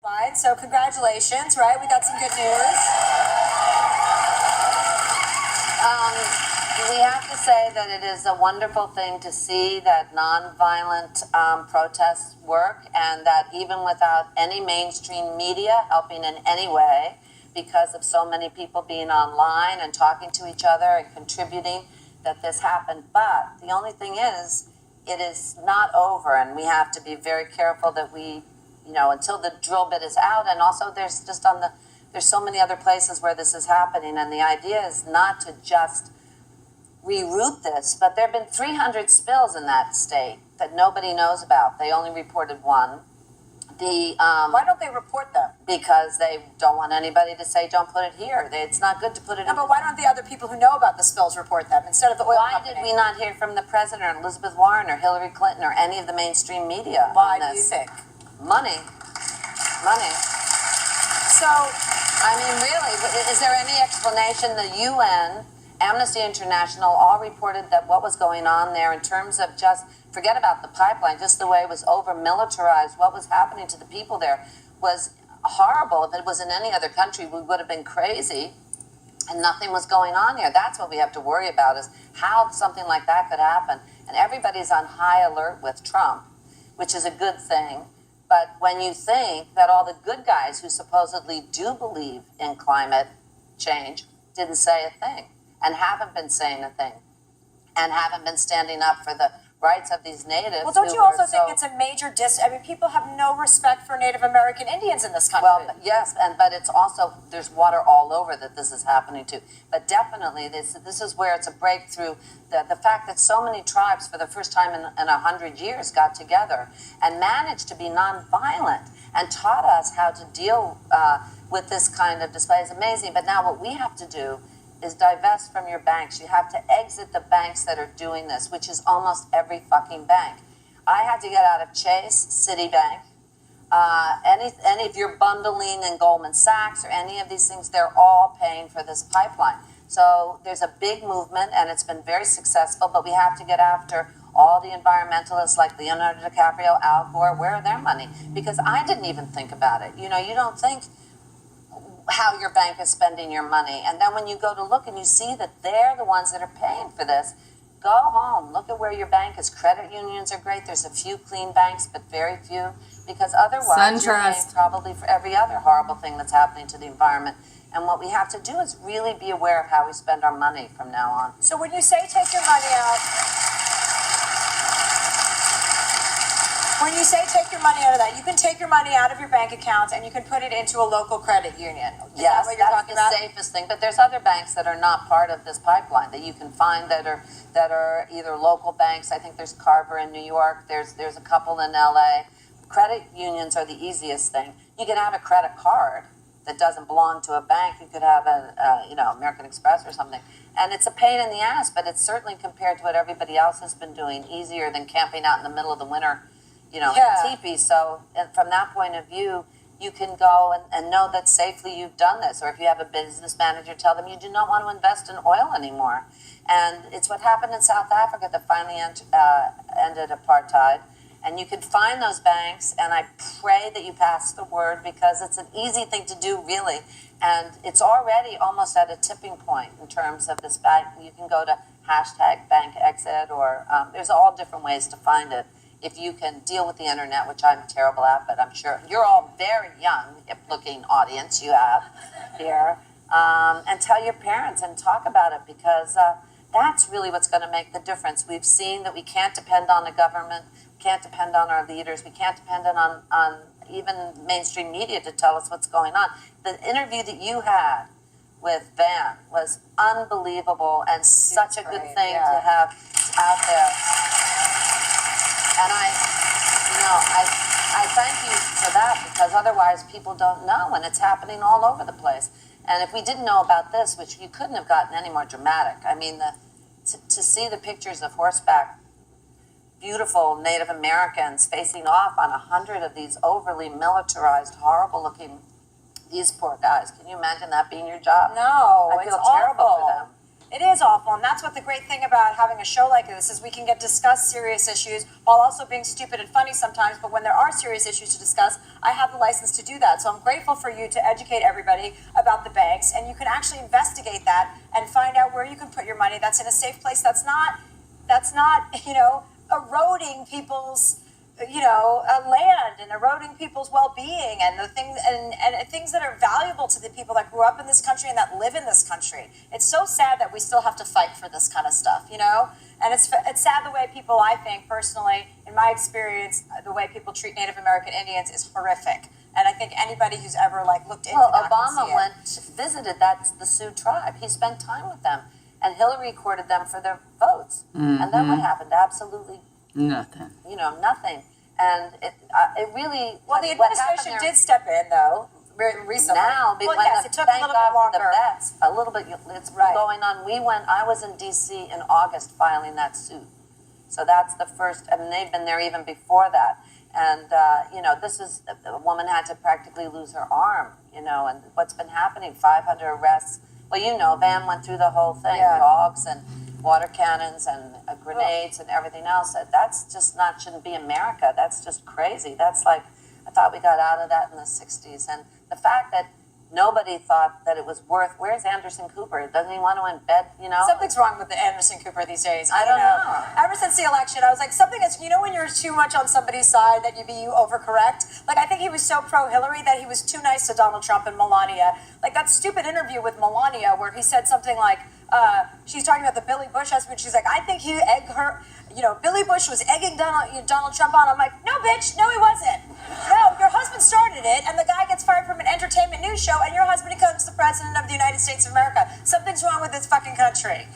Right, so congratulations, right? We got some good news. We have to say that it is a wonderful thing to see that nonviolent protests work, and that even without any mainstream media helping in any way, because of so many people being online and talking to each other and contributing, that this happened. But the only thing is, it is not over, and we have to be very careful that we, until the drill bit is out. And also there's so many other places where this is happening, and the idea is not to just reroute this, but there have been 300 spills in that state that nobody knows about. They only reported one. Why don't they report them? Because they don't want anybody to say, don't put it here. It's not good to put it in. No, but why don't the other people who know about the spills report them instead of the oil company? Why did we not hear from the president, or Elizabeth Warren, or Hillary Clinton, or any of the mainstream media? Why do you think? Money. So, I mean, really, is there any explanation? The UN, Amnesty International, all reported that what was going on there in terms of just, forget about the pipeline, just the way it was over-militarized, what was happening to the people there was horrible. If it was in any other country, we would have been crazy, and nothing was going on here. That's what we have to worry about, is how something like that could happen. And everybody's on high alert with Trump, which is a good thing. But when you think that all the good guys who supposedly do believe in climate change didn't say a thing, and haven't been saying a thing, and haven't been standing up for the rights of these natives. Well, don't you also think it's a major I mean, people have no respect for Native American Indians in this country. Well, yes, but it's also, there's water all over that this is happening to. But definitely, this is where it's a breakthrough. The fact that so many tribes, for the first time in 100 years, got together and managed to be nonviolent and taught us how to deal with this kind of display is amazing. But now what we have to do is divest from your banks. You have to exit the banks that are doing this, which is almost every fucking bank. I had to get out of Chase, Citibank, any if you're bundling in Goldman Sachs or any of these things, they're all paying for this pipeline. So there's a big movement, and it's been very successful, but we have to get after all the environmentalists like Leonardo DiCaprio, Al Gore. Where are their money? Because I didn't even think about it. You don't think how your bank is spending your money. And then when you go to look and you see that they're the ones that are paying for this, go home, look at where your bank is. Credit unions are great. There's a few clean banks, but very few, because otherwise you're paying probably for every other horrible thing that's happening to the environment. And what we have to do is really be aware of how we spend our money from now on. So when you say take your money out, of that, you can take your money out of your bank accounts and you can put it into a local credit union. Yes, that's the safest thing. But there's other banks that are not part of this pipeline that you can find that are either local banks. I think there's Carver in New York. There's a couple in LA. Credit unions are the easiest thing. You can have a credit card that doesn't belong to a bank. You could have American Express or something. And it's a pain in the ass, but it's certainly, compared to what everybody else has been doing, easier than camping out in the middle of the winter, in teepees. So from that point of view, you can go and know that safely you've done this. Or if you have a business manager, tell them you do not want to invest in oil anymore. And it's what happened in South Africa that finally ended apartheid. And you can find those banks, and I pray that you pass the word, because it's an easy thing to do, really. And it's already almost at a tipping point in terms of this bank. You can go to #BankExit, or there's all different ways to find it. If you can deal with the internet, which I'm terrible at, but I'm sure you're all very young, hip-looking audience you have here, and tell your parents and talk about it, because that's really what's going to make the difference. We've seen that we can't depend on the government, can't depend on our leaders, we can't depend on even mainstream media to tell us what's going on. The interview that you had with Van was unbelievable, and such a good thing to have out there. And I thank you for that, because otherwise people don't know, and it's happening all over the place. And if we didn't know about this, which you couldn't have gotten any more dramatic, I mean, to see the pictures of horseback, beautiful Native Americans facing off on 100 of these overly militarized, horrible-looking, these poor guys. Can you imagine that being your job? No, I feel terrible for them. It is awful, and that's what the great thing about having a show like this is we can discuss serious issues while also being stupid and funny sometimes, but when there are serious issues to discuss, I have the license to do that. So I'm grateful for you to educate everybody about the banks, and you can actually investigate that and find out where you can put your money that's in a safe place, that's not, eroding people's land and eroding people's well-being and the things and things that are valuable to the people that grew up in this country and that live in this country. It's so sad that we still have to fight for this kind of stuff, and it's sad the way people, I think personally, in my experience, the way people treat Native American Indians is horrific. And I think anybody who's ever looked into that Obama visited the Sioux tribe. He spent time with them, and Hillary courted them for their votes. And then what happened? Absolutely nothing. Nothing. And it really. Well, the administration did step in, though, recently. Now, it took a little bit longer. The vets, a little bit. It's going on. I was in D.C. in August filing that suit. So that's the first. I mean, they've been there even before that. And this is a woman had to practically lose her arm. And what's been happening? 500 arrests. Well, Van went through the whole thing. Yeah. Dogs and water cannons and grenades and everything else. That's just shouldn't be America. That's just crazy. That's I thought we got out of that in the 60s. And the fact that nobody thought that it was worth, where's Anderson Cooper? Doesn't he want to embed, Something's wrong with the Anderson Cooper these days. I don't know. Ever since the election, I was like, something is, when you're too much on somebody's side that you overcorrect. I think he was so pro-Hillary that he was too nice to Donald Trump and Melania. That stupid interview with Melania where he said something like, she's talking about the Billy Bush husband. She's like, I think he egged her. Billy Bush was egging Donald Trump on. I'm like, no, bitch, no, he wasn't. No, your husband started it, and the guy gets fired from an entertainment news show, and your husband becomes the president of the United States of America. Something's wrong with this fucking country.